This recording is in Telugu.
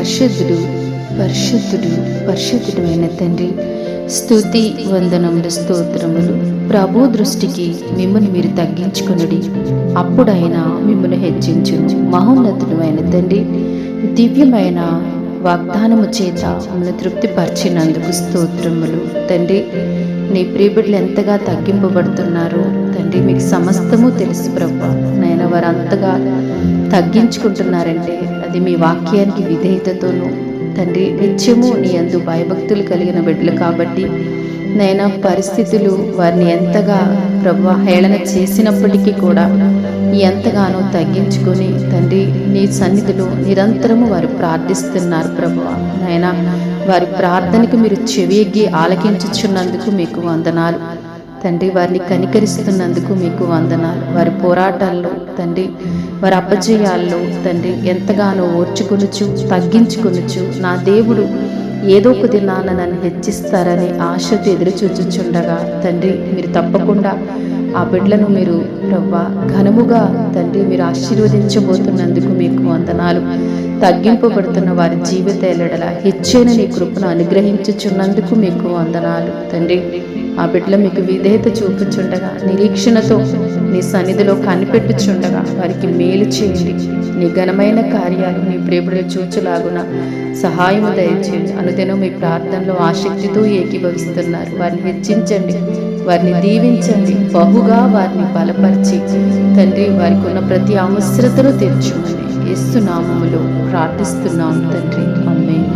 పరిశుద్ధుడు పరిశుద్ధుడు పరిశుద్ధుడు అయిన తండ్రి, స్తుతి వందనములు స్తోత్రములు. ప్రభు దృష్టికి మిమ్మల్ని మీరు తగ్గించుకొనుడి, అప్పుడైనా మిమ్మల్ని హెచ్చించును. మహోన్నతుడు అయిన తండ్రి, దివ్యమైన వాగ్దానము చేత మిమ్మల్ని తృప్తిపరిచినందుకు స్తోత్రములు. తండ్రి, నీ ప్రియబిడ్డలు ఎంతగా తగ్గింపబడుతున్నారు తండ్రి, మీకు సమస్తము తెలుసు ప్రభు. నాయన, వారు అంతగా తగ్గించుకుంటున్నారంటే అది మీ వాక్యానికి విధేయతతోనూ తండ్రి, నిత్యము నీ యందు భయభక్తులు కలిగిన బిడ్డలు కాబట్టి నైనా పరిస్థితులు వారిని ఎంతగా ప్రభు హేళన చేసినప్పటికీ కూడా ఎంతగానో తగ్గించుకొని తండ్రి నీ సన్నిధిలో నిరంతరము వారు ప్రార్థిస్తున్నారు ప్రభువా. నాయనా, వారి ప్రార్థనకు మీరు చెవియెగ్గి ఆలకించుచున్నందుకు మీకు వందనాలు తండ్రి. వారిని కనికరిస్తున్నందుకు మీకు వందనాలు. వారి పోరాటాల్లో తండ్రి, వారి అపజయాల్లో తండ్రి ఎంతగానో ఓర్చుకొనుచు తగ్గించుకొనుచు నా దేవుడు ఏదో ఒక దినాన నన్ను హెచ్చిస్తారని ఆశతో ఎదురు చూచుచుండగా తండ్రి, మీరు తప్పకుండా ఆ బిడ్డలను మీరు ప్రవ్వా ఘనముగా తండ్రి మీరు ఆశీర్వదించబోతున్నందుకు మీకు వందనాలు. తగ్గింపబడుతున్న వారి జీవిత ఎల్లడల హెచ్చైన నీ కృపను అనుగ్రహించుచున్నందుకు మీకు వందనాలు తండ్రి. ఆ బిడ్డలు మీకు విధేయత చూపుచుండగా, నిరీక్షణతో నీ సన్నిధిలో కనిపెట్టుచుండగా వారికి మేలు చేయండి. నీ ఘనమైన కార్యాలు నీ ప్రేమలో చూచులాగున సహాయము దయచేయండి. అనుదినం మీ ప్రార్థనలో ఆసక్తితో ఏకీభవిస్తున్నారు. వారిని హెచ్చించండి, వారిని దీవించండి, బహుగా వారిని బలపరిచి తండ్రి వారికి ఉన్న ప్రతి అవసరతను తీర్చుమని యేసు నామములో ప్రార్థిస్తున్నాం తండ్రి. ఆమేన్.